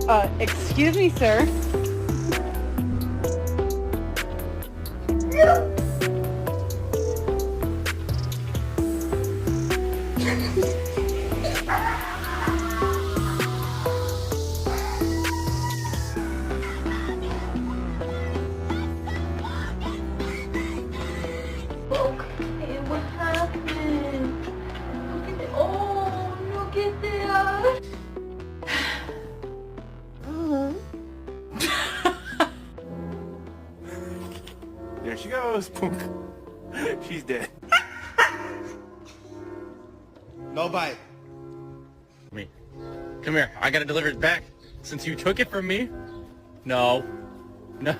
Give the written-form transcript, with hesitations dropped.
Excuse me, sir. Okay, what happened? Look at it. Oh, look at that. There she goes. Punk. She's dead. No bite. Me. Come here. I gotta deliver it back. Since you took it from me? No. No.